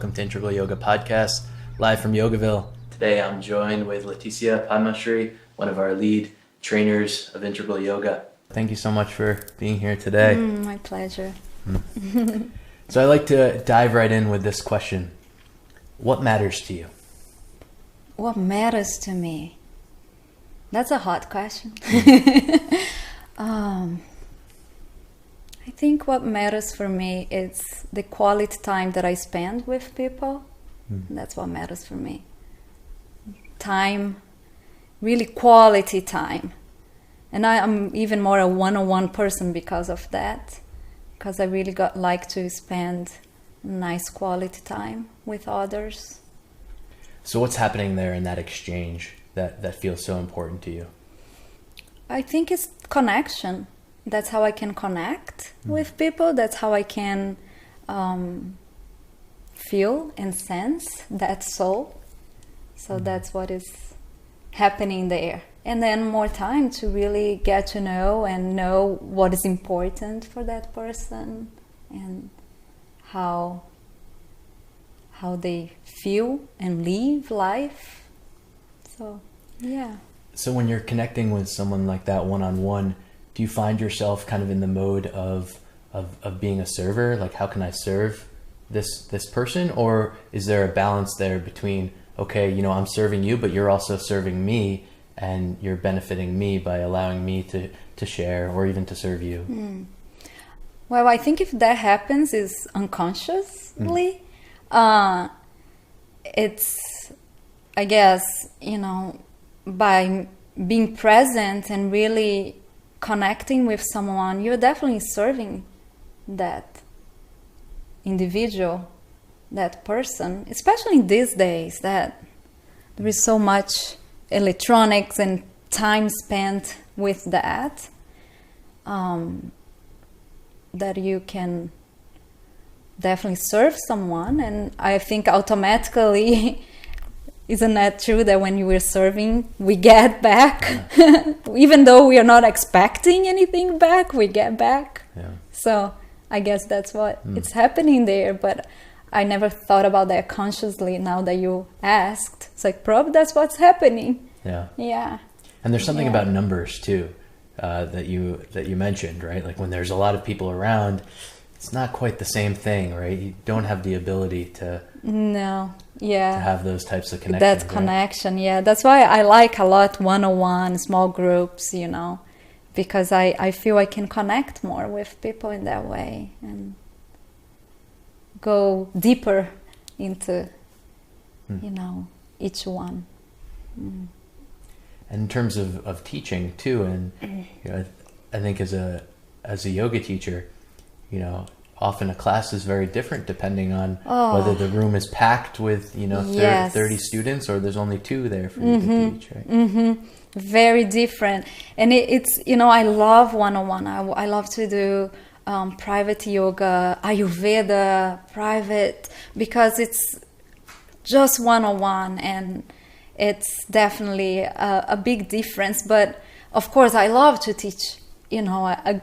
welcome to Integral Yoga Podcast, live from Yogaville. Today I'm joined with Leticia Padmasri, one of our lead trainers of Integral Yoga. Thank you so much for being here today. My pleasure. So I'd like to dive right in with this question. What matters to you? What matters to me? That's a hot question. I think what matters for me is the quality time that I spend with people. That's what matters for me. Time, really quality time. And I'm even more a one-on-one person because of that. Because I really like to spend nice quality time with others. So what's happening there in that exchange that feels so important to you? I think it's connection. That's how I can connect with people. That's how I can feel and sense that soul. So that's what is happening there. And then more time to really get to know and know what is important for that person and how they feel and live life. So, yeah. So when you're connecting with someone like that one-on-one, do you find yourself kind of in the mode of being a server? Like, how can I serve this person? Or is there a balance there between, okay, I'm serving you, but you're also serving me, and you're benefiting me by allowing me to share or even to serve you? Well, I think if that happens is unconsciously, it's, I guess, by being present and really connecting with someone, you're definitely serving that individual, that person, especially in these days that there is so much electronics and time spent with that, that you can definitely serve someone. And I think automatically isn't that true that when you are serving, we get back? Yeah. Even though we are not expecting anything back, we get back. Yeah. So I guess that's what it's happening there. But I never thought about that consciously. Now that you asked, it's like, probably that's what's happening. Yeah. Yeah. And there's something about numbers too, that you mentioned, right? Like when there's a lot of people around, it's not quite the same thing, right? You don't have the ability to have those types of connections. That connection, right? Yeah. That's why I like a lot one-on-one, small groups, because I feel I can connect more with people in that way and go deeper into, each one. And in terms of teaching too, and I think as a yoga teacher, often a class is very different depending on whether the room is packed with 30 students or there's only 2 there for you to teach, right? Very different. And it's I love one-on-one. I love to do private yoga, Ayurveda, private, because it's just one-on-one, and it's definitely a big difference. But of course I love to teach a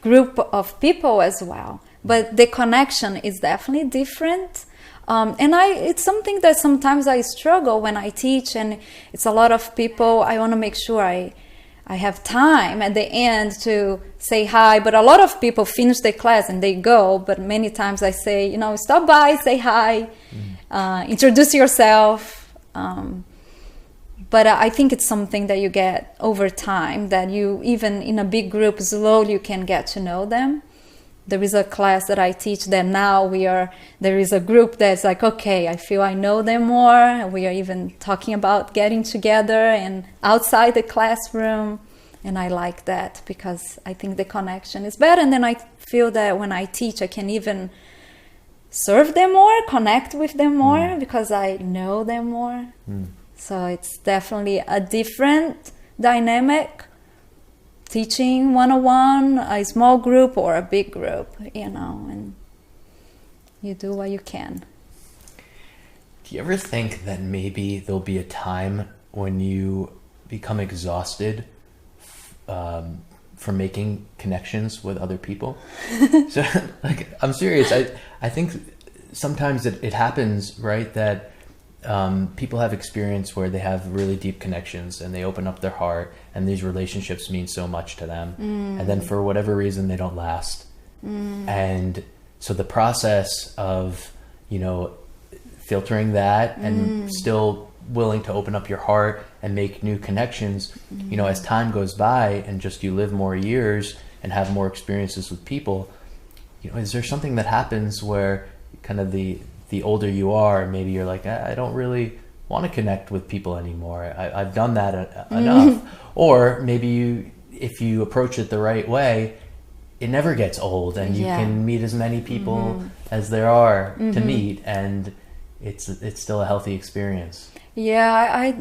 group of people as well, but the connection is definitely different. And it's something that sometimes I struggle when I teach, and it's a lot of people. I want to make sure I have time at the end to say hi, but a lot of people finish the class and they go, but many times I say, stop by, say hi, introduce yourself. But I think it's something that you get over time, that you, even in a big group, slowly you can get to know them. There is a class that I teach that now there is a group that's like, okay, I feel I know them more. We are even talking about getting together and outside the classroom. And I like that because I think the connection is better. And then I feel that when I teach, I can even serve them more, connect with them more because I know them more. So it's definitely a different dynamic, teaching one-on-one, a small group or a big group, and you do what you can. Do you ever think that maybe there'll be a time when you become exhausted from making connections with other people? So, I'm serious. I think sometimes it happens, right, that people have experience where they have really deep connections and they open up their heart and these relationships mean so much to them. And then for whatever reason, they don't last. And so the process of, you know, filtering that and still willing to open up your heart and make new connections, you know, as time goes by and just you live more years and have more experiences with people, you know, is there something that happens where kind of the older you are, maybe you're like, I don't really want to connect with people anymore. I've done that enough. Or maybe if you approach it the right way, it never gets old and you can meet as many people as there are to meet, and it's still a healthy experience. Yeah,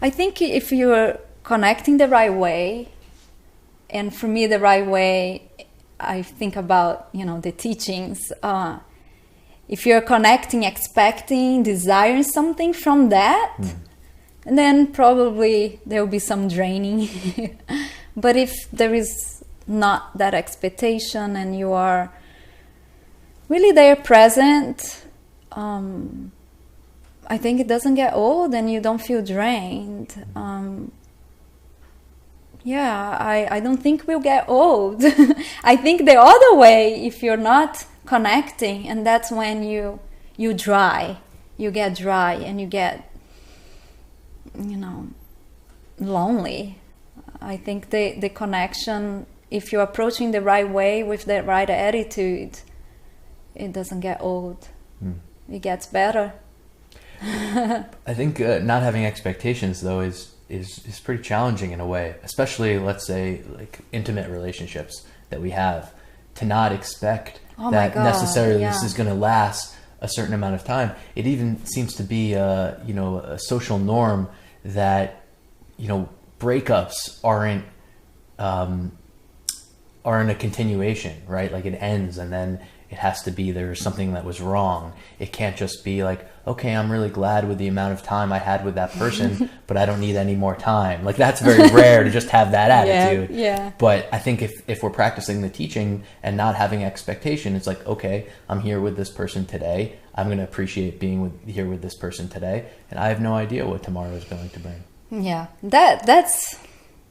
I think if you're connecting the right way, and for me the right way, I think about, you know, the teachings. If you're connecting, expecting, desiring something from that, and then probably there will be some draining. But if there is not that expectation and you are really there present, I think it doesn't get old and you don't feel drained. I don't think we'll get old. I think the other way, if you're not connecting, and that's when you get dry and you get, you know, lonely. I think the connection, if you're approaching the right way with the right attitude, it doesn't get old. It gets better. I think not having expectations though is pretty challenging in a way, especially let's say like intimate relationships that we have, to not expect that necessarily this is going to last a certain amount of time. It even seems to be a social norm that, you know, breakups aren't a continuation, right? Like it ends and then it has to be there's something that was wrong. It can't just be like, okay, I'm really glad with the amount of time I had with that person, but I don't need any more time. Like that's very rare to just have that attitude. Yeah. But I think if we're practicing the teaching and not having expectation, it's like, okay, I'm here with this person today. I'm going to appreciate being here with this person today. And I have no idea what tomorrow is going to bring. Yeah. That's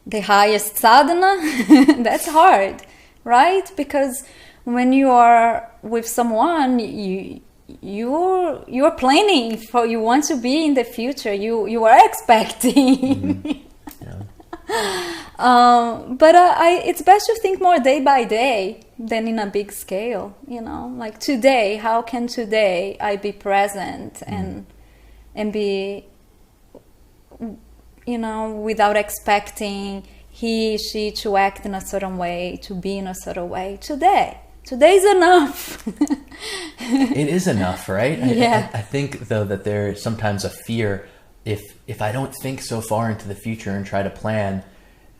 the highest sadhana. That's hard, right? Because when you are with someone, you're planning for, you want to be in the future. You are expecting. But it's best to think more day by day than in a big scale. You know, like today, how can today I be present and be, you know, without expecting he, she to act in a certain way, to be in a certain way. Today's enough. It is enough, right? Yeah. I think though that there's sometimes a fear, if I don't think so far into the future and try to plan,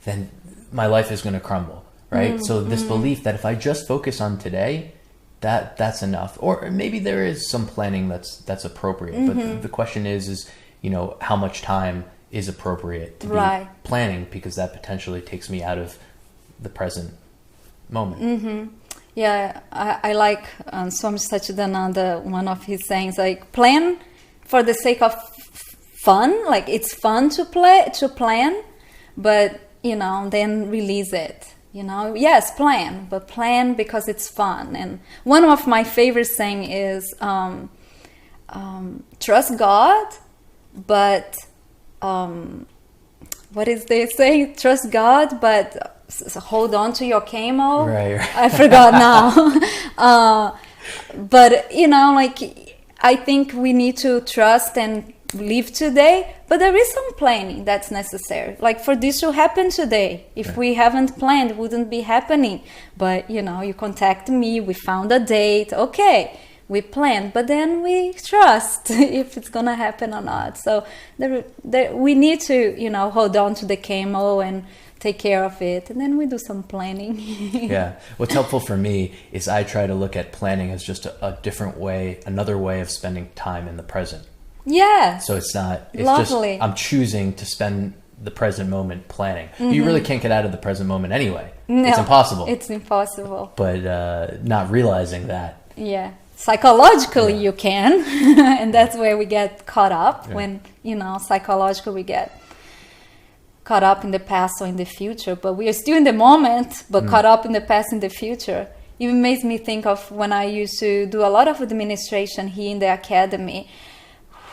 then my life is going to crumble, right? So this belief that if I just focus on today, that's enough. Or maybe there is some planning that's appropriate, but the question is, you know, how much time is appropriate to be planning, because that potentially takes me out of the present moment. Yeah, I like Swami Satchidananda, one of his sayings, like plan for the sake of fun, like it's fun to plan, but you know, then release it. You know, yes, plan, but plan because it's fun. And one of my favorite saying is trust God, but what is they say? Trust God, but hold on to your camel. Right. I forgot now. But you know, like I think we need to trust and live today, but there is some planning that's necessary. Like for this to happen today, if we haven't planned, it wouldn't be happening. But you know, you contact me, we found a date, okay, we plan, but then we trust if it's gonna happen or not. So we need to, you know, hold on to the camel and take care of it, and then we do some planning. Yeah. What's helpful for me is I try to look at planning as just a different way, another way of spending time in the present. Yeah. So it's lovely. Just I'm choosing to spend the present moment planning. You really can't get out of the present moment anyway. No, it's impossible. It's impossible. But not realizing that. Yeah. psychologically you can. And that's where we get caught up when, psychologically we get caught up in the past or in the future, but we are still in the moment, but caught up in the past and the future. Even makes me think of when I used to do a lot of administration here in the academy.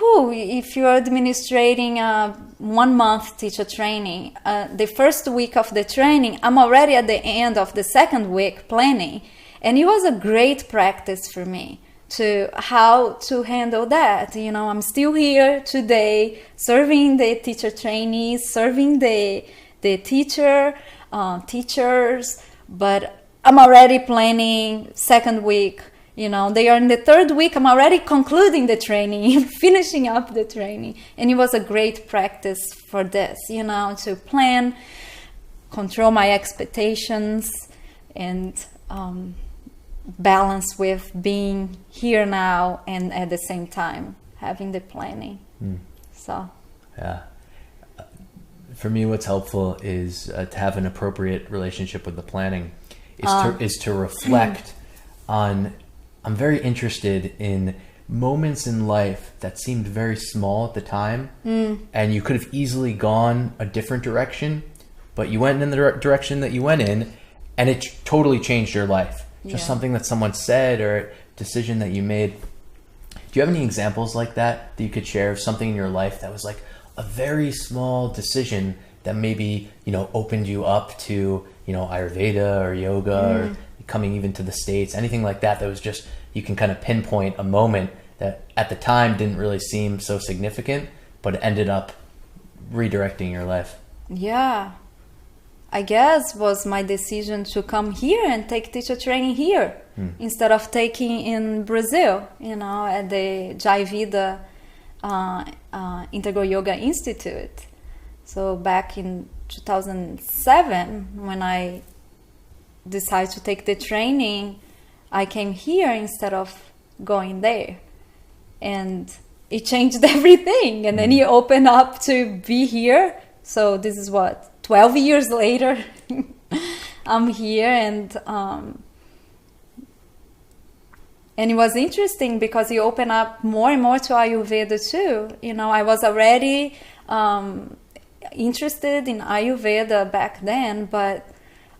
If you're administrating a 1 month teacher training, the first week of the training, I'm already at the end of the second week planning. And it was a great practice for me to how to handle that. I'm still here today serving the teacher trainees, serving the teachers, but I'm already planning second week. They are in the third week. I'm already concluding the training, finishing up the training. And it was a great practice for this, to plan, control my expectations, and balance with being here now and at the same time having the planning. So, yeah. For me, what's helpful is to have an appropriate relationship with the planning, is to reflect on. I'm very interested in moments in life that seemed very small at the time, and you could have easily gone a different direction, but you went in the direction that you went in, and it totally changed your life. Just something that someone said or a decision that you made. Do you have any examples like that you could share of something in your life that was like a very small decision that maybe, opened you up to, Ayurveda or yoga or coming even to the States, anything like that was just, you can kind of pinpoint a moment that at the time didn't really seem so significant, but it ended up redirecting your life? Yeah, I guess was my decision to come here and take teacher training here instead of taking in Brazil, at the Jai Vida Integral Yoga Institute. So back in 2007, when I decided to take the training, I came here instead of going there. And it changed everything. And then he opened up to be here. So this is 12 years later, I'm here. And it was interesting because he opened up more and more to Ayurveda too. I was already interested in Ayurveda back then, but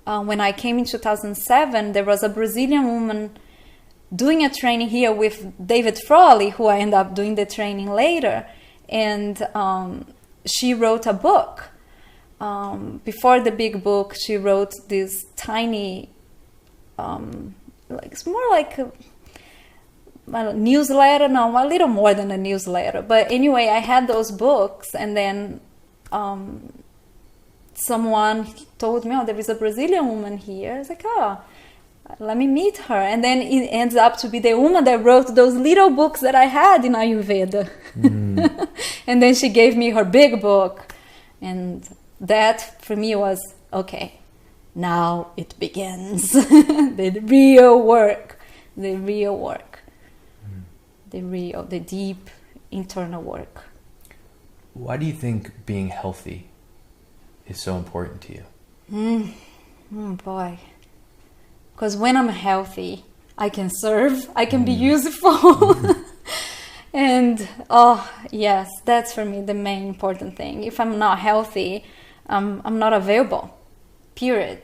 when I came in 2007, there was a Brazilian woman doing a training here with David Frawley, who I ended up doing the training later. And she wrote a book. Before the big book, she wrote this tiny, it's more like a newsletter. No, a little more than a newsletter. But anyway, I had those books, and then someone told me, there is a Brazilian woman here. I was like, let me meet her. And then it ends up to be the woman that wrote those little books that I had in Ayurveda. And then she gave me her big book. And that for me was, okay, now it begins. The real work, the deep internal work. Why do you think being healthy is so important to you? Boy. Because when I'm healthy, I can serve, I can be useful. And, yes, that's for me the main important thing. If I'm not healthy, I'm not available, period.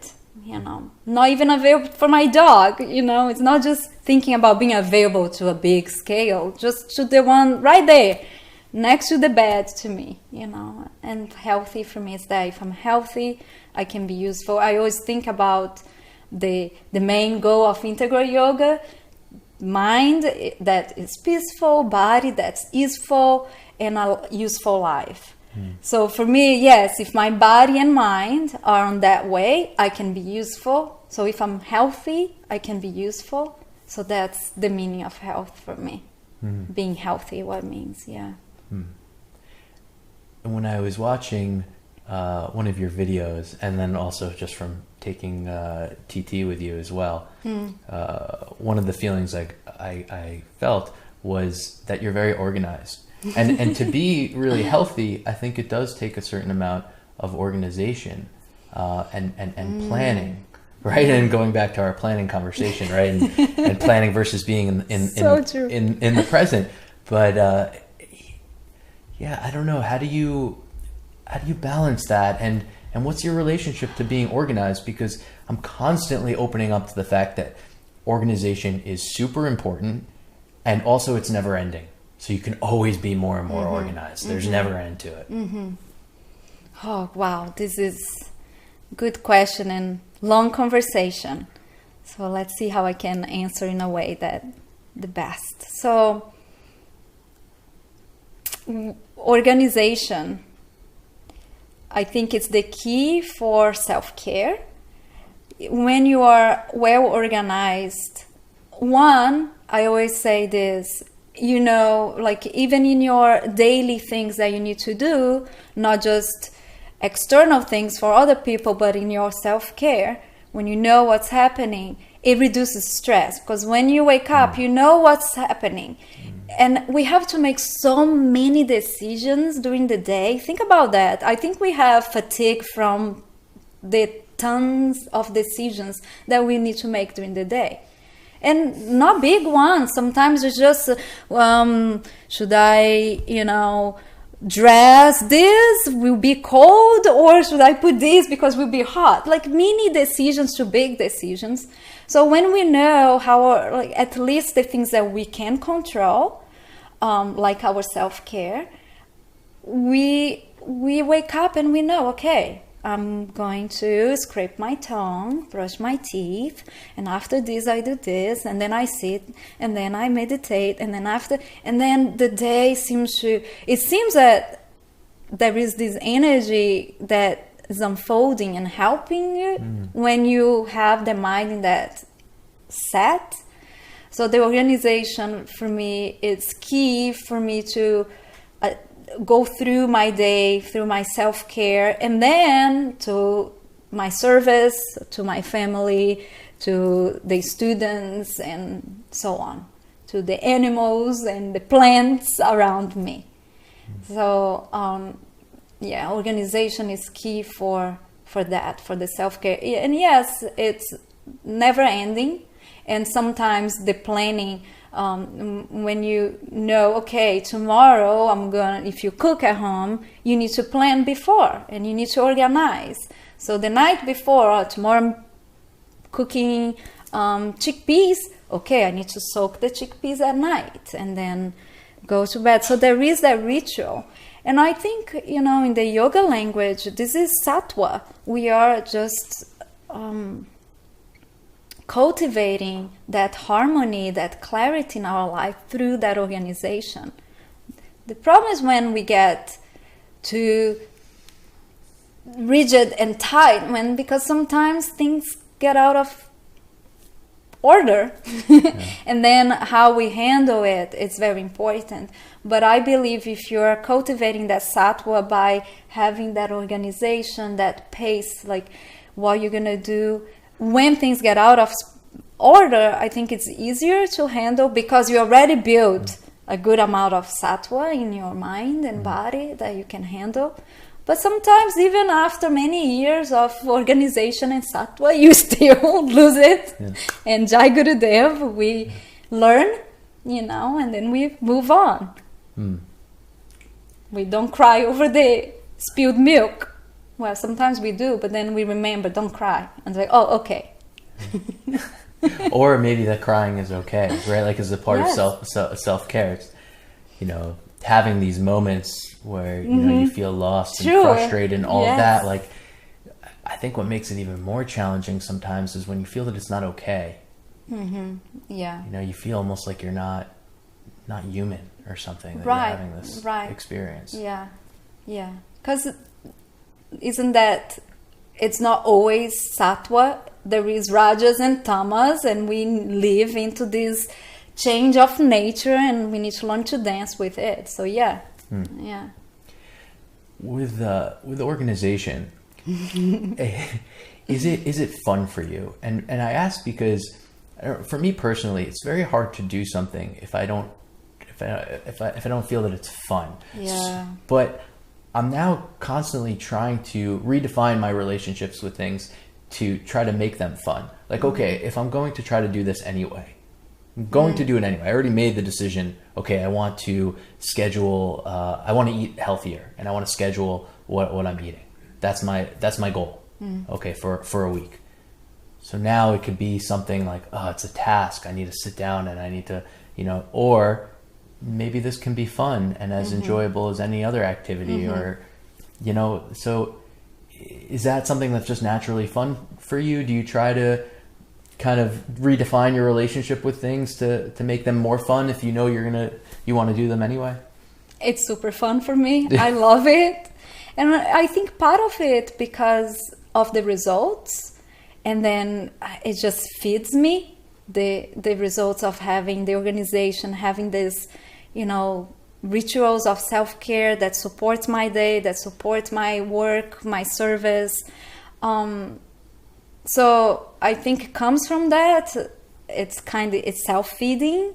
Not even available for my dog, It's not just thinking about being available to a big scale, just to the one right there, next to the bed to me, And healthy for me is that if I'm healthy, I can be useful. I always think about the main goal of integral yoga: mind that is peaceful, body that's useful, and a useful life. So for me, yes, if my body and mind are on that way, I can be useful. So if I'm healthy, I can be useful. So that's the meaning of health for me. Being healthy, what it means, yeah. And when I was watching one of your videos, and then also just from taking TT with you as well, one of the feelings I felt was that you're very organized. And to be really healthy, I think it does take a certain amount of organization and planning, right? And going back to our planning conversation, right? And planning versus being in the present. But yeah, I don't know. How do you balance that? And what's your relationship to being organized? Because I'm constantly opening up to the fact that organization is super important, and also it's never ending. So you can always be more and more organized. There's never end to it. Oh, wow. This is good question and long conversation. So let's see how I can answer in a way that the best. So organization, I think it's the key for self-care. When you are well organized, one, I always say this, you know, like even in your daily things that you need to do, not just external things for other people, but in your self-care, when you know what's happening, it reduces stress, because when you wake up, you know what's happening. And we have to make so many decisions during the day. Think about that. I think we have fatigue from the tons of decisions that we need to make during the day. And not big ones. Sometimes it's just, should I, dress this? Will be cold, or should I put this because will be hot? Like mini decisions to big decisions. So when we know at least the things that we can control, like our self-care, we wake up and we know, okay, I'm going to scrape my tongue, brush my teeth, and after this I do this, and then I sit, and then I meditate, and then the day seems that there is this energy that is unfolding and helping you when you have the mind in that set. So the organization for me, it's key for me to go through my day, through my self-care, and then to my service, to my family, to the students, and so on, to the animals and the plants around me. So, organization is key for that, for the self-care. And yes, it's never ending. And sometimes the planning, when you know, okay, tomorrow if you cook at home, you need to plan before and you need to organize. So the night before, tomorrow I'm cooking chickpeas. Okay, I need to soak the chickpeas at night and then go to bed. So there is that ritual. And I think, in the yoga language, this is sattva. We are just cultivating that harmony, that clarity in our life through that organization. The problem is when we get too rigid and tight, because sometimes things get out of order. And then how we handle it's very important. But I believe if you're cultivating that sattva by having that organization, that pace, like what you're gonna do when things get out of order, I think it's easier to handle because you already built a good amount of sattva in your mind and body that you can handle. But sometimes even after many years of organization and sattva, you still lose it. Yeah. And Jai Gurudev, we learn, and then we move on. We don't cry over the spilled milk. Well, sometimes we do, but then we remember, don't cry. And it's like, oh, okay. Or maybe that crying is okay, right? Like as a part of self-care. It's, having these moments where, you feel lost and frustrated and all of that. Like, I think what makes it even more challenging sometimes is when you feel that it's not okay. Yeah. You feel almost like you're not human or something, that you're having this experience. Yeah. Yeah. Because isn't that it's not always sattva, there is rajas and tamas, and we live into this change of nature and we need to learn to dance with it. So yeah. With organization, is it fun for you? And I ask because for me personally, it's very hard to do something if I don't feel that it's fun. Yeah. But I'm now constantly trying to redefine my relationships with things to try to make them fun. Like, okay, if I'm going to try to do this anyway, I'm going to do it anyway. I already made the decision. Okay, I want to schedule, I want to eat healthier, and I want to schedule what I'm eating. That's my goal. Okay, for a week. So now it could be something like, oh, it's a task. I need to sit down and I need to, or maybe this can be fun and as enjoyable as any other activity, or, so is that something that's just naturally fun for you? Do you try to kind of redefine your relationship with things to make them more fun if you know you want to do them anyway? It's super fun for me. I love it. And I think part of it because of the results, and then it just feeds me the results of having the organization, having this, rituals of self-care that supports my day, that supports my work, my service. So I think it comes from that. It's self-feeding.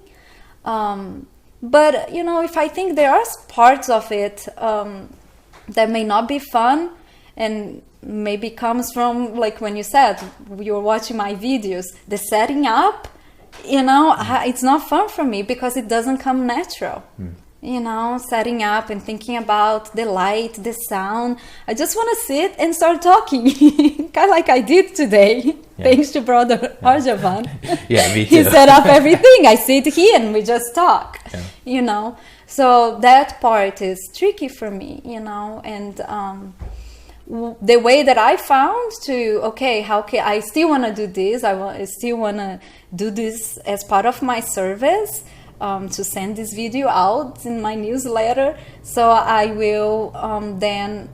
But, if I think there are parts of it that may not be fun, and maybe comes from, like when you said, you were watching my videos, the setting up, it's not fun for me because it doesn't come natural. Setting up and thinking about the light, the sound. I just want to sit and start talking, kind of like I did today, thanks to Brother Arjavan. Yeah, me too. He set up everything. I sit here and we just talk, So that part is tricky for me, and the way that I found how can I still want to do this? I still want to do this as part of my service. To send this video out in my newsletter, so I will then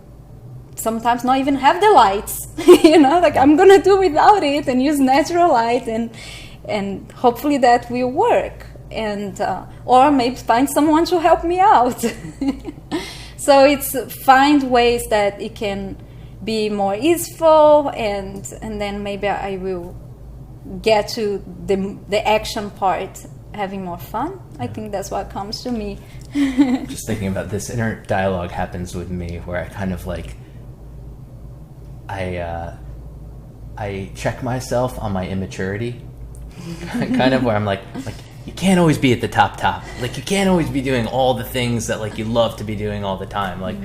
sometimes not even have the lights, I'm gonna do without it and use natural light, and hopefully that will work, and or maybe find someone to help me out. So it's find ways that it can be more easeful, and then maybe I will get to the action part, having more fun. I think that's what comes to me. Just thinking about this inner dialogue happens with me where I kind of like I check myself on my immaturity, kind of where I'm like you can't always be at the top. Like you can't always be doing all the things that like you love to be doing all the time. Like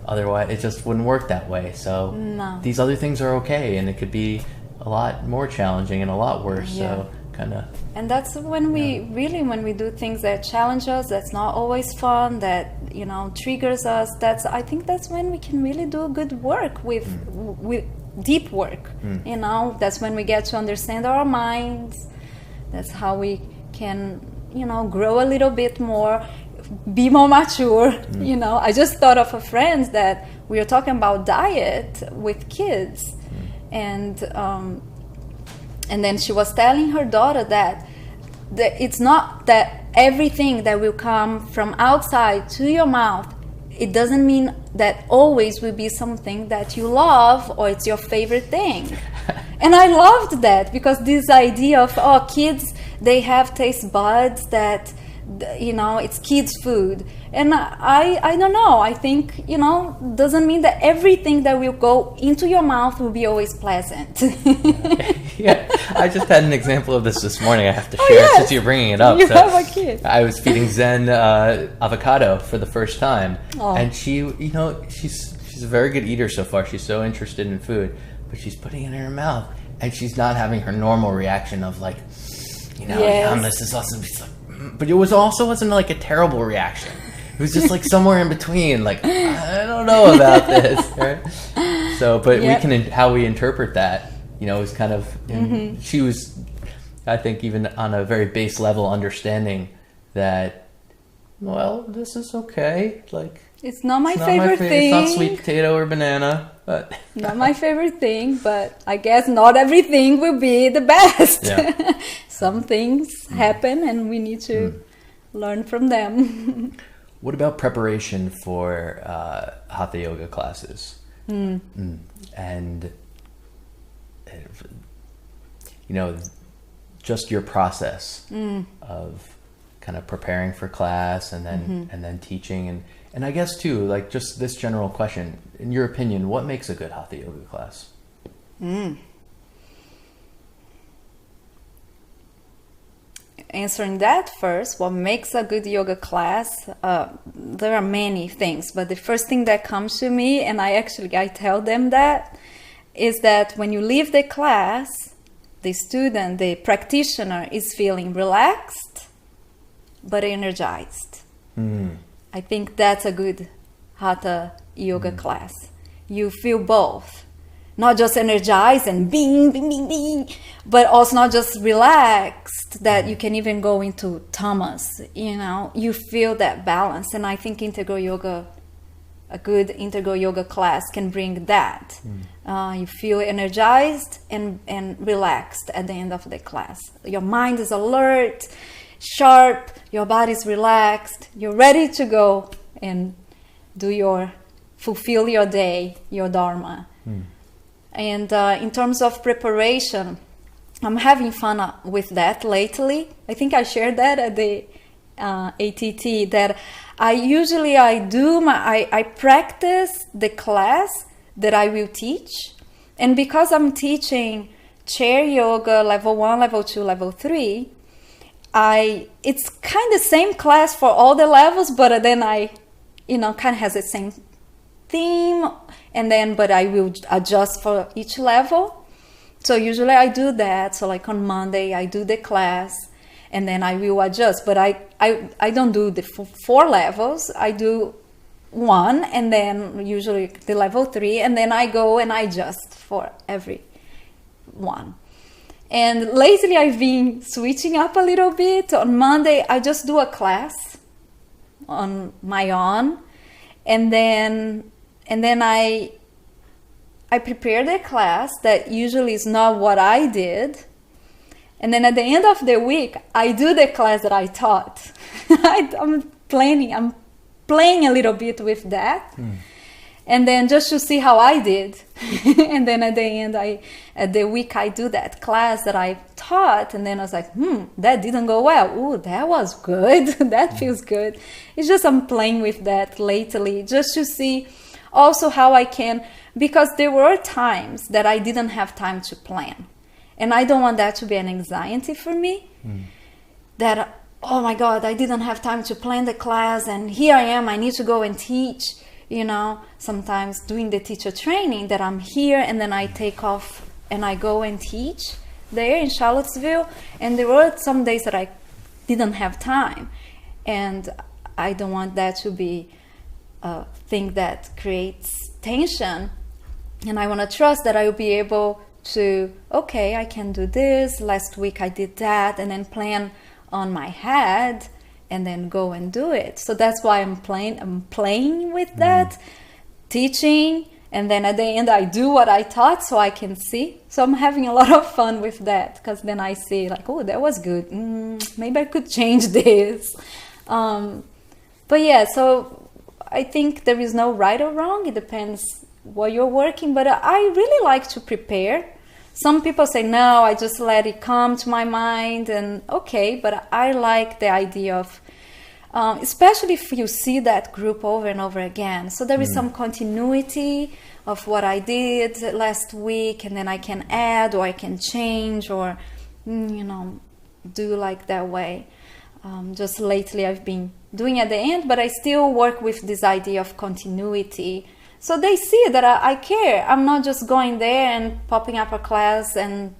otherwise it just wouldn't work that way. So these other things are okay, and it could be a lot more challenging and a lot worse. So kind of. And that's when when we do things that challenge us, that's not always fun, that triggers us. I think that's when we can really do good work with deep work. That's when we get to understand our minds. That's how we can grow a little bit more, be more mature. I just thought of a friend that we were talking about diet with kids, and then she was telling her daughter that it's not that everything that will come from outside to your mouth, it doesn't mean that always will be something that you love or it's your favorite thing. And I loved that, because this idea of, kids, they have taste buds that, it's kids' food. And I don't know. I think, doesn't mean that everything that will go into your mouth will be always pleasant. Yeah, I just had an example of this morning I have to share since you're bringing it up. You have a kid. I was feeding Zen avocado for the first time. And she, she's a very good eater so far. She's so interested in food, but she's putting it in her mouth and she's not having her normal reaction of like, yum, this is awesome. She's like, but it wasn't like a terrible reaction. It was just like somewhere in between, like, I don't know about this, right? So, but we can, how we interpret that, is kind of, she was, I think, even on a very base level, understanding that, well, this is okay. Like, it's not my favorite thing. It's not sweet potato or banana, but not my favorite thing, but I guess not everything will be the best. Yeah. Some things happen and we need to learn from them. What about preparation for Hatha yoga classes? And just your process of kind of preparing for class and then teaching, and I guess too, like, just this general question, in your opinion, what makes a good Hatha yoga class? answering that first, what makes a good yoga class? There are many things, but the first thing that comes to me, and I tell them that, is that when you leave the class, the student, the practitioner is feeling relaxed but energized. I think that's a good Hatha yoga class. You feel both. Not just energized and bing, bing, bing, bing, but also not just relaxed, that you can even go into tamas, you feel that balance. And I think a good integral yoga class can bring that. You feel energized and relaxed at the end of the class. Your mind is alert, sharp, your body's relaxed, you're ready to go and fulfill your day, your dharma. And in terms of preparation, I'm having fun with that lately. I think I shared that at the ATT, that I practice the class that I will teach. And because I'm teaching chair yoga level 1, level 2, level 3, it's kind of same class for all the levels, but then kind of has the same theme, but I will adjust for each level. So usually I do that. So like on Monday I do the class, and then I will adjust. But I don't do the 4 levels. I do 1, and then usually the level 3, and then I go and I adjust for every one. And lately I've been switching up a little bit. On Monday I just do a class on my own, and then I prepare the class that usually is not what I did. And then at the end of the week, I do the class that I taught. I'm playing a little bit with that. And then just to see how I did. And then at the end, at the week, I do that class that I taught. And then I was like, that didn't go well. Ooh, that was good. That feels good. It's just I'm playing with that lately, just to see also how I can, because there were times that I didn't have time to plan. And I don't want that to be an anxiety for me. That, oh my God, I didn't have time to plan the class, and here I am, I need to go and teach. Sometimes doing the teacher training, that I'm here and then I take off and I go and teach there in Charlottesville. And there were some days that I didn't have time. And I don't want that to be a thing that creates tension. And I want to trust that I will be able to, okay, I can do this. Last week I did that, and then plan on my head and then go and do it. So that's why I'm playing with that, teaching, and then at the end I do what I taught so I can see. So I'm having a lot of fun with that, because then I see like, oh, that was good. Maybe I could change this. But yeah, so I think there is no right or wrong. It depends what you're working, but I really like to prepare. Some people say, no, I just let it come to my mind, and okay, but I like the idea of, especially if you see that group over and over again. So there is some continuity of what I did last week, and then I can add or I can change or, do like that way. Just lately I've been doing at the end, but I still work with this idea of continuity. So they see that I care. I'm not just going there and popping up a class and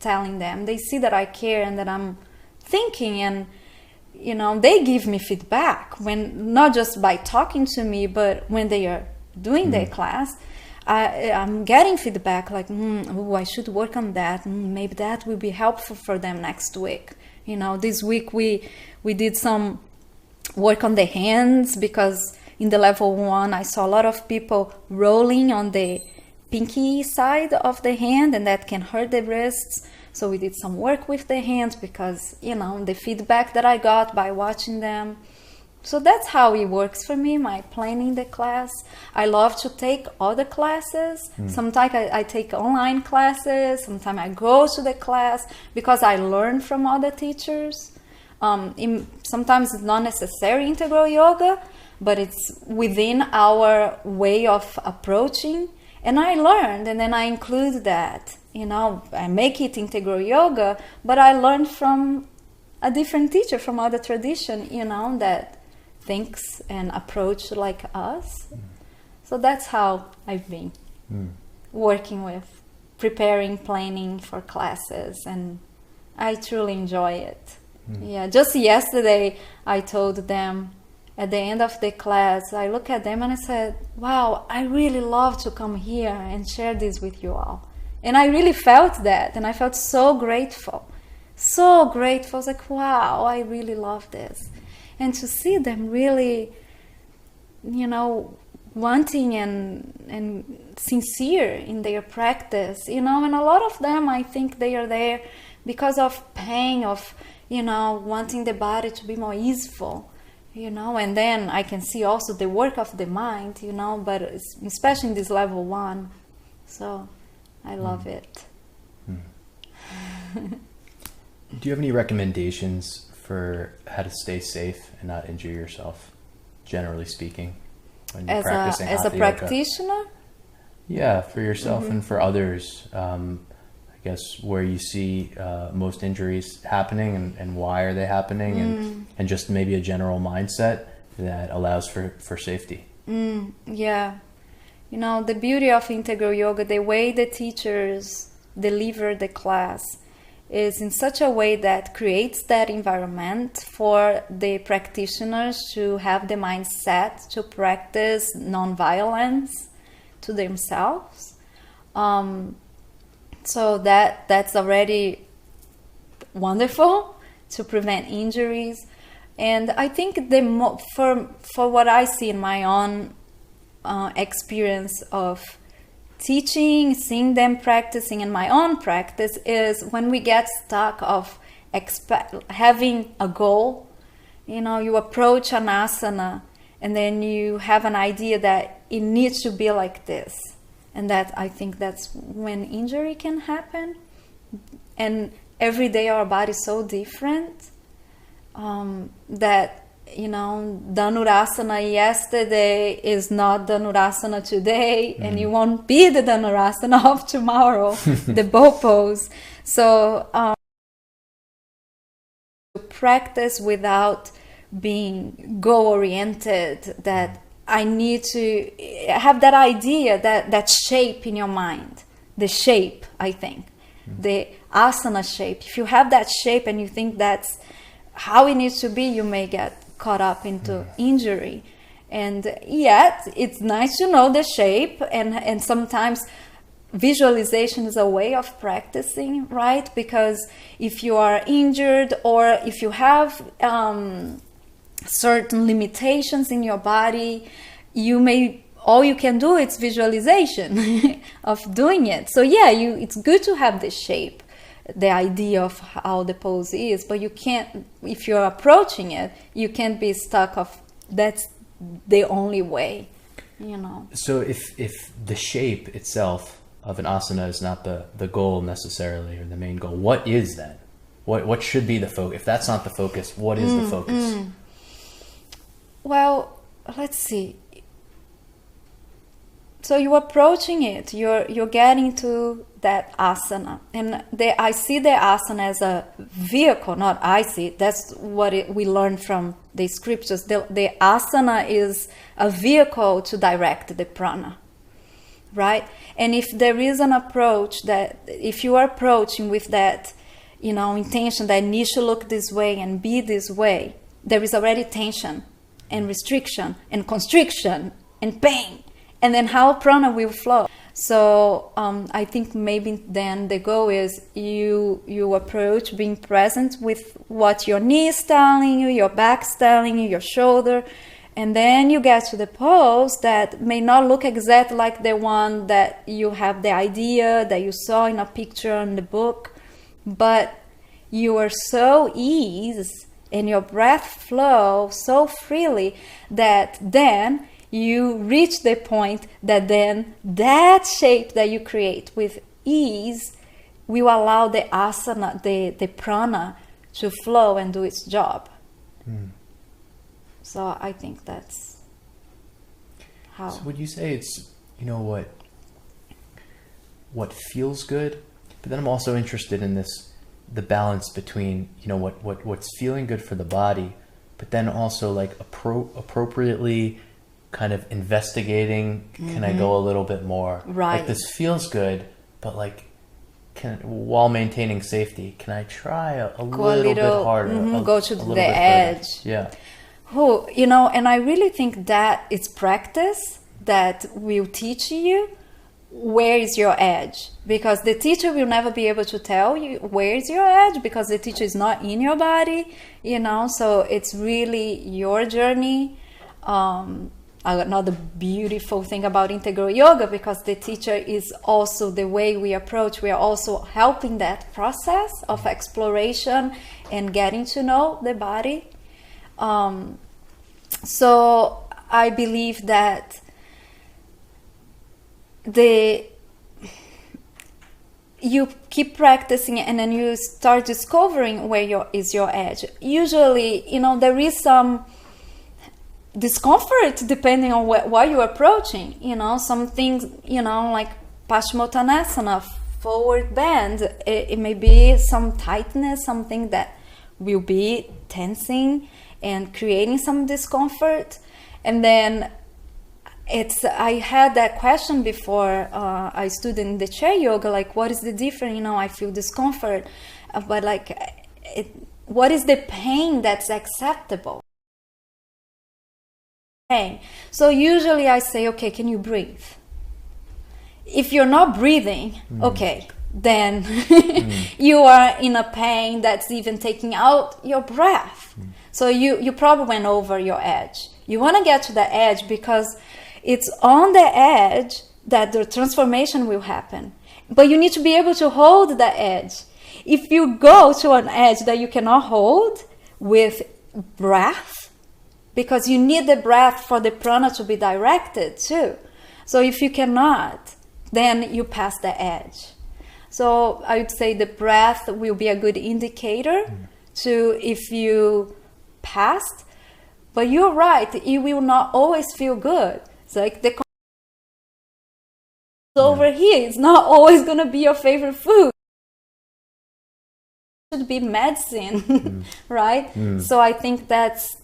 telling them. They see that I care and that I'm thinking, and they give me feedback, when not just by talking to me, but when they are doing their class. I'm getting feedback like, I should work on that. Maybe that will be helpful for them next week. This week we did some work on the hands, because in the level 1, I saw a lot of people rolling on the pinky side of the hand, and that can hurt the wrists. So we did some work with the hands, because, the feedback that I got by watching them. So that's how it works for me, my planning the class. I love to take other classes. Sometimes I take online classes. Sometimes I go to the class because I learn from other teachers. Sometimes it's not necessary integral yoga, but it's within our way of approaching. And I learned, and then I include that. I make it integral yoga, but I learned from a different teacher from other tradition, you know, that thinks and approach like us. So that's how I've been working with, preparing, planning for classes, and I truly enjoy it. Yeah, just yesterday I told them at the end of the class, I look at them and I said, wow, I really love to come here and share this with you all. And I really felt that, and I felt so grateful. So grateful. I was like, wow, I really love this. And to see them really, you know, wanting and sincere in their practice, you know, and a lot of them, I think they are there because of pain, of, you know, wanting the body to be more easeful, you know, and then I can see also the work of the mind, you know, but especially in this level 1. So I love it. Do you have any recommendations for how to stay safe and not injure yourself, generally speaking, when you're practicing as a hatha practitioner? yoga? Yeah, for yourself and for others. I guess where you see most injuries happening and why are they happening, and just maybe a general mindset that allows for safety. Yeah. You know, the beauty of integral yoga, the way the teachers deliver the class is in such a way that creates that environment for the practitioners to have the mindset to practice non-violence to themselves. So that's already wonderful to prevent injuries. And I think for what I see in my own experience of teaching, seeing them practicing, in my own practice, is when we get stuck of having a goal. You know, you approach an asana and then you have an idea that it needs to be like this, and that, I think that's when injury can happen. And every day our body is so different that, you know, Dhanurasana yesterday is not Dhanurasana today, and you won't be the Dhanurasana of tomorrow, the bow pose. So practice without being goal-oriented, that I need to have that idea, that shape in your mind, the shape, I think, the asana shape. If you have that shape and you think that's how it needs to be, you may get caught up into injury. And yet it's nice to know the shape, and sometimes visualization is a way of practicing, right? Because if you are injured or if you have certain limitations in your body, all you can do is visualization of doing it. So yeah, it's good to have the shape, the idea of how the pose is, but you can't, if you're approaching it, you can't be stuck of that's the only way, you know. So if the shape itself of an asana is not the goal necessarily, or the main goal, what is that? What should be the focus? If that's not the focus, what is the focus? Well, let's see. So you're approaching it, you're getting to that asana, and I see the asana as a vehicle, not I see. That's what we learn from the scriptures. The asana is a vehicle to direct the prana, right? And if there is an approach that, if you are approaching with that, you know, intention that needs to look this way and be this way, there is already tension and restriction and constriction and pain. And then how prana will flow. So I think maybe then the goal is you approach being present with what your knee is telling you, your back is telling you, your shoulder, and then you get to the pose that may not look exactly like the one that you have the idea that you saw in a picture in the book, but you are so easy and your breath flows so freely that then you reach the point that then that shape that you create with ease will allow the asana, the prana, to flow and do its job. So I think that's how. So would you say it's, you know, what feels good? But then I'm also interested in this the balance between, you know, what's feeling good for the body, but then also like appropriately kind of investigating, can I go a little bit more? Right. Like, this feels good, but like, while maintaining safety, can I try a little bit harder? Go to the edge. Yeah. Oh, you know, and I really think that it's practice that will teach you where is your edge, because the teacher will never be able to tell you where is your edge, because the teacher is not in your body, you know. So it's really your journey. Another beautiful thing about integral yoga, because the teacher is also the way we approach, we are also helping that process of exploration and getting to know the body. So I believe that you keep practicing, and then you start discovering where is your edge. Usually, you know, there is some discomfort depending on what you're approaching. You know, some things, you know, like Paschimottanasana, forward bend, it may be some tightness, something that will be tensing and creating some discomfort. And then I had that question before I stood in the chair yoga, like, what is the difference? You know, I feel discomfort, but like, what is the pain that's acceptable? Pain. So usually I say, okay, can you breathe? If you're not breathing, okay, then you are in a pain that's even taking out your breath. So you probably went over your edge. You want to get to the edge, because it's on the edge that the transformation will happen. But you need to be able to hold the edge. If you go to an edge that you cannot hold with breath, because you need the breath for the prana to be directed too. So if you cannot, then you pass the edge. So I would say the breath will be a good indicator to if you passed. But you're right, it will not always feel good. It's like the over here, it's not always going to be your favorite food. It should be medicine, right? So I think that's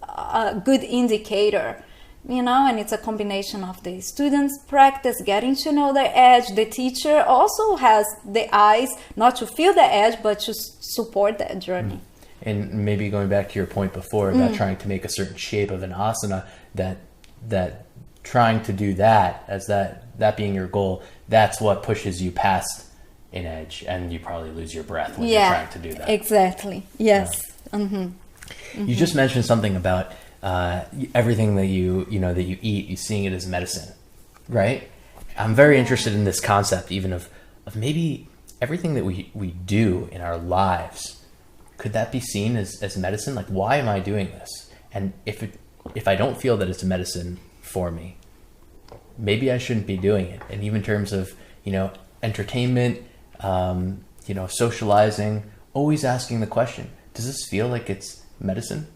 a good indicator, you know, and it's a combination of the students' practice, getting to know their edge. The teacher also has the eyes, not to feel the edge, but to support that journey. And maybe going back to your point before about trying to make a certain shape of an asana, that trying to do that, as that being your goal, that's what pushes you past an edge, and you probably lose your breath when you're trying to do that. Exactly. Yes. Yeah. You just mentioned something about everything that you eat, you seeing it as medicine, right? I'm very interested in this concept, even of maybe everything that we do in our lives, could that be seen as medicine? Like, why am I doing this? And if I don't feel that it's a medicine for me, maybe I shouldn't be doing it. And even in terms of, you know, entertainment, you know, socializing, always asking the question, does this feel like it's medicine?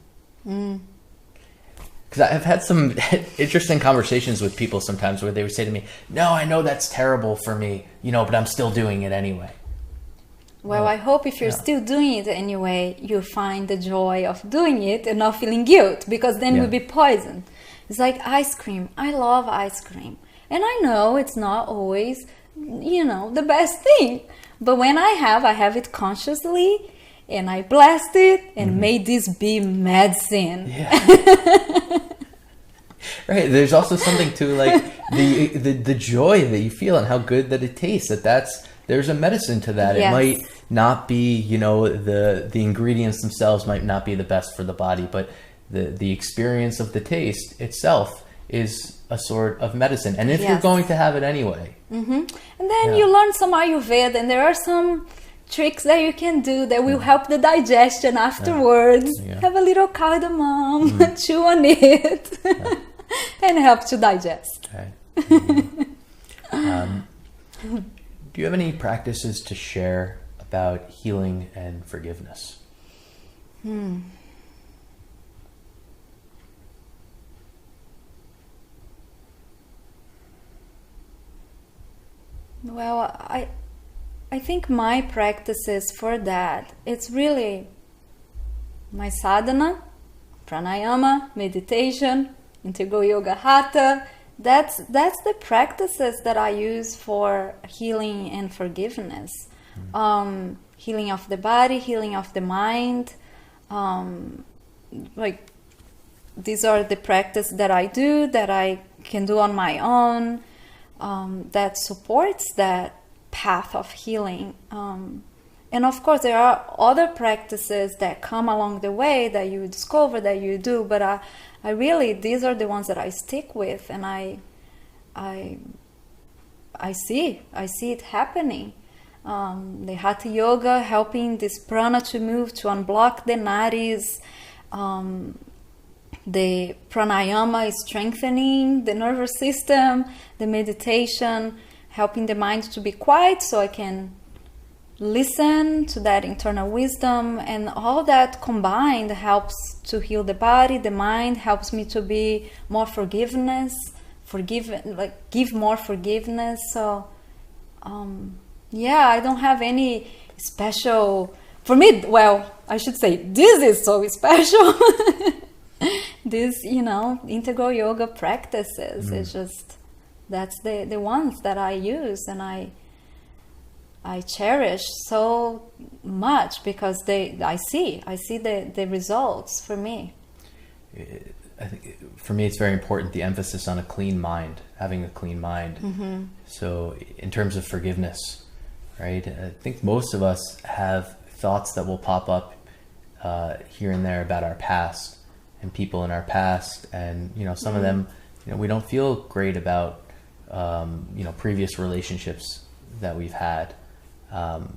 Because I've had some interesting conversations with people sometimes where they would say to me, no, I know that's terrible for me, you know, but I'm still doing it anyway. Well, I hope if you're still doing it anyway, you find the joy of doing it and not feeling guilt, because then you'll be poisoned. It's like ice cream. I love ice cream. And I know it's not always, you know, the best thing. But when I have it consciously, and I blessed it and made this be medicine. Yeah. Right. There's also something to like the joy that you feel and how good that it tastes. There's a medicine to that. Yes. It might not be, you know, the ingredients themselves might not be the best for the body, but the experience of the taste itself is a sort of medicine. And if you're going to have it anyway. And then you learn some Ayurveda, and there are some tricks that you can do that will help the digestion afterwards. Have a little cardamom, chew on it, and help to digest. Do you have any practices to share about healing and forgiveness? Well, I think my practices for that, it's really my sadhana, pranayama, meditation, integral yoga hatha. That's the practices that I use for healing and forgiveness. Healing of the body, healing of the mind. Like, these are the practice that I do, that I can do on my own, that supports that path of healing. And of course, there are other practices that come along the way that you discover, that you do, but I really, these are the ones that I stick with, and I see it happening. The hatha yoga helping this prana to move, to unblock the nadis. The pranayama is strengthening the nervous system. The meditation helping the mind to be quiet so I can listen to that internal wisdom, and all that combined helps to heal the body, the mind, helps me to be more give more forgiveness. So I don't have any special, for me, well, I should say this is so special. This, integral yoga practices, it's just, that's the ones that I use, and I cherish so much because I see the results for me. I think for me it's very important, the emphasis on a clean mind, having a clean mind. Mm-hmm. So in terms of forgiveness, right? I think most of us have thoughts that will pop up here and there about our past and people in our past, and some of them, we don't feel great about previous relationships that we've had. And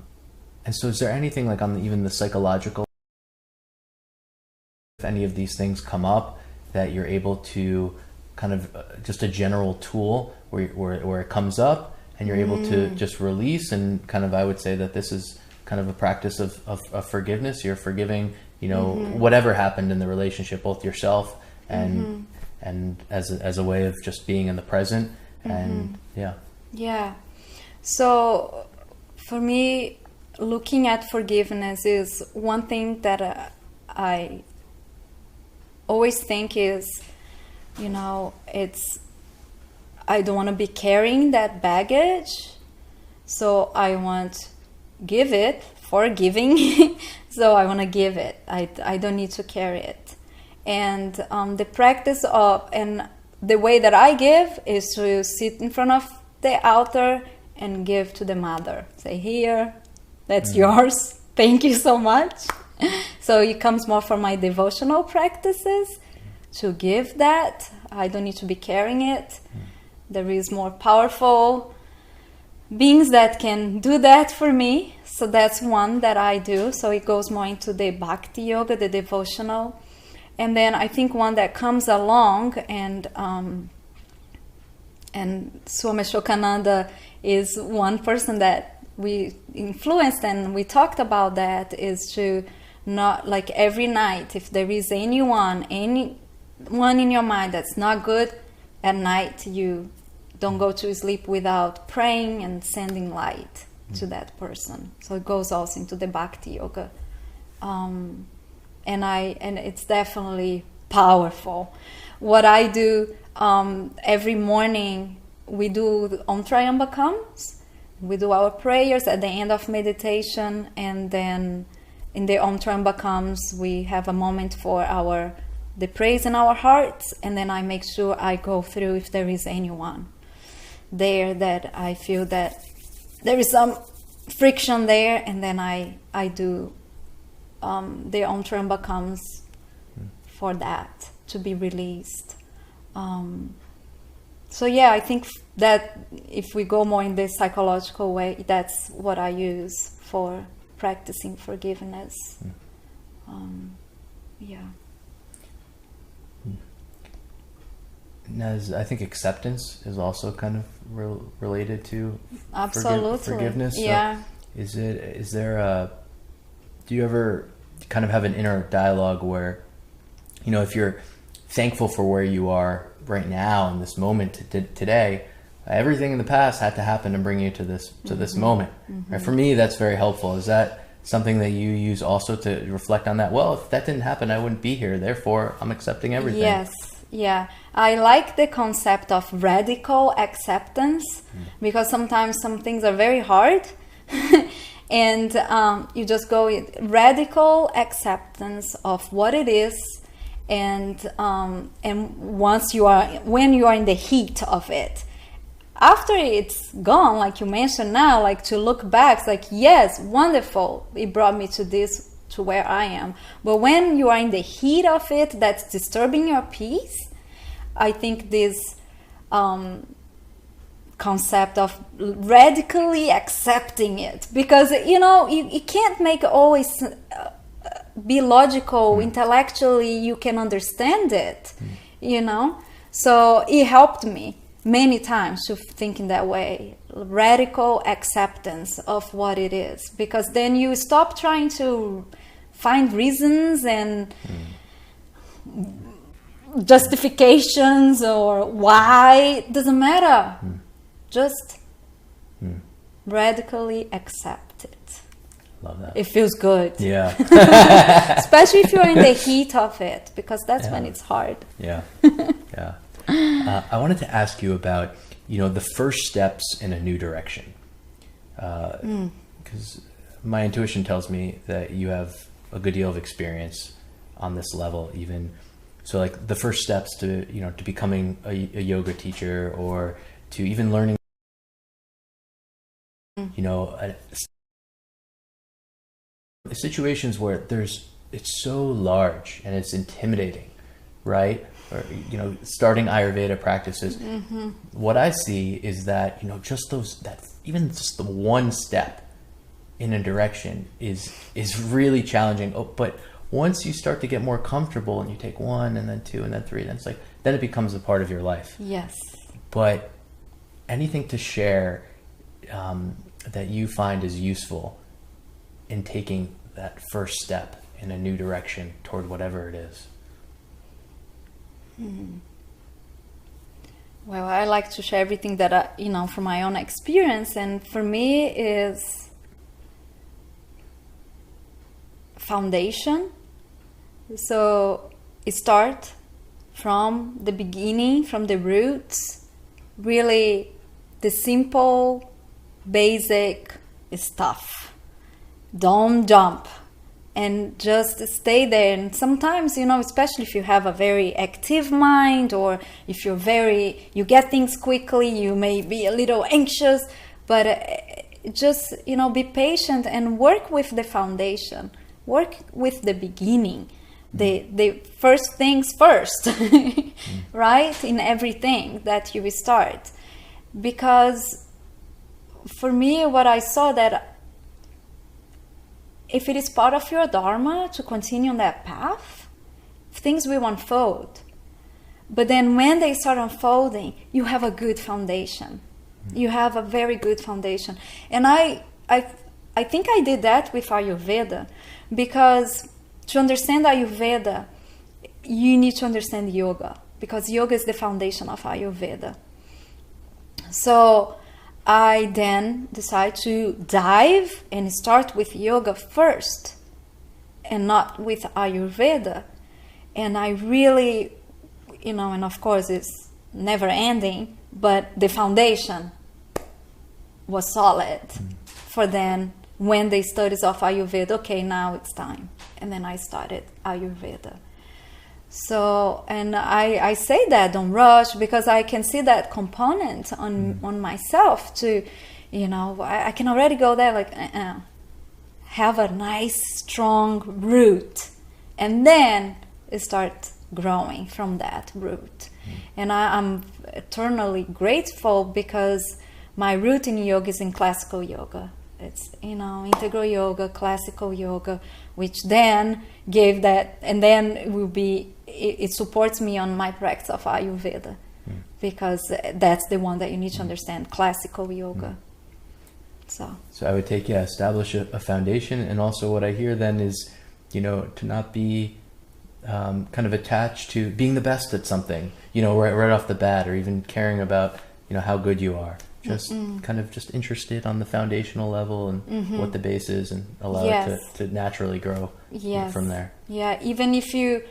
so is there anything like on even the psychological, if any of these things come up, that you're able to kind of just a general tool where it comes up and you're able to just release, and kind of, I would say that this is kind of a practice of forgiveness. You're forgiving, whatever happened in the relationship, both yourself and as a way of just being in the present. And yeah. So for me, looking at forgiveness is one thing that I always think is, I don't want to be carrying that baggage. So I want give it, forgiving. So I want to give it. I don't need to carry it. And the practice of, and the way that I give is to sit in front of the altar and give to the mother. Say, here, that's yours. Thank you so much. So it comes more from my devotional practices to give that. I don't need to be carrying it. There is more powerful beings that can do that for me. So that's one that I do. So it goes more into the bhakti yoga, the devotional. And then I think one that comes along, and Swami Shokananda is one person that we influenced, and we talked about that, is to not, like, every night, if there is anyone in your mind that's not good, at night you don't go to sleep without praying and sending light to that person. So it goes also into the bhakti yoga. And it's definitely powerful. What I do every morning, we do Om Triambakams. We do our prayers at the end of meditation, and then in the Om Triambakams we have a moment for the praise in our hearts, and then I make sure I go through if there is anyone there that I feel that there is some friction there, and then I do the Om Triambakams for that to be released. So yeah, I think that if we go more in the psychological way, that's what I use for practicing forgiveness. Now, I think acceptance is also kind of related to forgiveness. Yeah. So do you ever kind of have an inner dialogue where, if you're thankful for where you are right now in this moment today, everything in the past had to happen to bring you to this moment. Right? For me, that's very helpful. Is that something that you use also to reflect on that? Well, if that didn't happen, I wouldn't be here. Therefore, I'm accepting everything. Yes. Yeah. I like the concept of radical acceptance because sometimes some things are very hard and you just go with radical acceptance of what it is. And when you are in the heat of it, after it's gone, like you mentioned now, like to look back, it's like, yes, wonderful, it brought me to where I am. But when you are in the heat of it, that's disturbing your peace. I think this concept of radically accepting it, because you can't make always be logical, intellectually you can understand it, so it helped me many times to think in that way, radical acceptance of what it is, because then you stop trying to find reasons and justifications or why. It doesn't matter. Just radically accept it. Love that. It feels good. Yeah. Especially if you're in the heat of it, because that's when it's hard. Yeah. Yeah. I wanted to ask you about, the first steps in a new direction. Because my intuition tells me that you have a good deal of experience on this level, even. So like the first steps to, to becoming a yoga teacher, or to even learning, situations where it's so large and it's intimidating, right? Or, starting Ayurveda practices. What I see is that, just even just the one step in a direction is really challenging. But once you start to get more comfortable and you take one and then two and then three, then then it becomes a part of your life. Yes. But anything to share that you find is useful in taking that first step in a new direction toward whatever it is? Well, I like to share everything that I, from my own experience, and for me is foundation. So start from the beginning, from the roots, really the simple, basic stuff. Don't jump and just stay there. And sometimes, especially if you have a very active mind, or if you get things quickly, you may be a little anxious, but just, be patient and work with the foundation, work with the beginning, the first things first, right? In everything that you start. Because for me, what I saw that if it is part of your dharma to continue on that path, things will unfold. But then when they start unfolding, you have a good foundation. You have a very good foundation. And I think I did that with Ayurveda, because to understand Ayurveda, you need to understand yoga, because yoga is the foundation of Ayurveda. So I then decide to dive and start with yoga first and not with Ayurveda. And I really, and of course it's never ending, but the foundation was solid for then when the studies of Ayurveda, okay, now it's time. And then I started Ayurveda. So, and I say that, don't rush, because I can see that component on myself to, I can already go there like, have a nice, strong root, and then start growing from that root. And I'm eternally grateful, because my root in yoga is in classical yoga. It's, integral yoga, classical yoga, which then gave that, and then it supports me on my practice of Ayurveda, because that's the one that you need to understand, classical yoga. So I would take, establish a foundation. And also what I hear then is, to not be kind of attached to being the best at something, right off the bat, or even caring about how good you are. Just kind of just interested on the foundational level and what the base is, and allow it to naturally grow from there. Yeah, even if you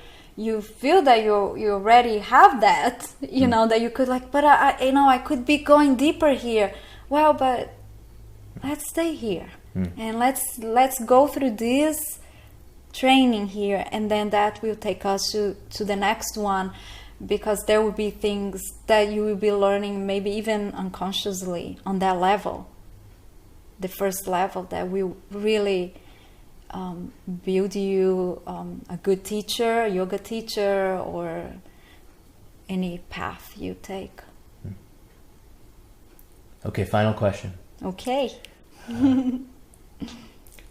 feel that you already have that, that you could but I could be going deeper here. Well, but let's stay here and let's go through this training here, and then that will take us to the next one, because there will be things that you will be learning maybe even unconsciously on that level, the first level, that will really build you a good teacher, a yoga teacher, or any path you take. Okay, final question. Okay.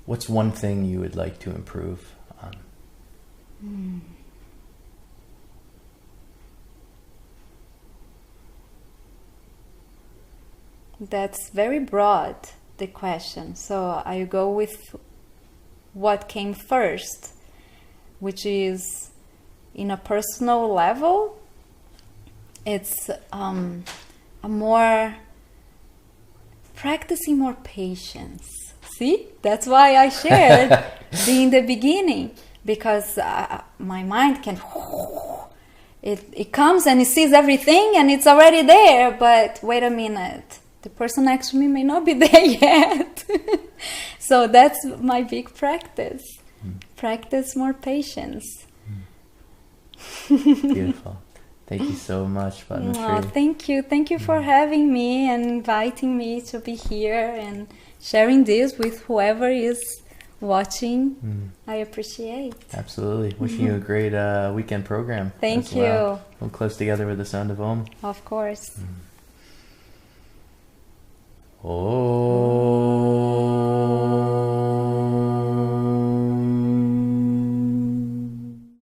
What's one thing you would like to improve on? That's very broad, the question. So I go with what came first, which is, in a personal level, it's practicing more patience. See, that's why I shared in the beginning, because my mind can, it comes and it sees everything and it's already there, but wait a minute, the person next to me may not be there yet. So that's my big practice. Practice more patience. Beautiful. Thank you so much, Padmasri. Thank you for having me and inviting me to be here and sharing this with whoever is watching. I appreciate. Absolutely. Wishing you a great weekend program. Thank you. Well. We'll close together with the sound of Om. Of course. Om.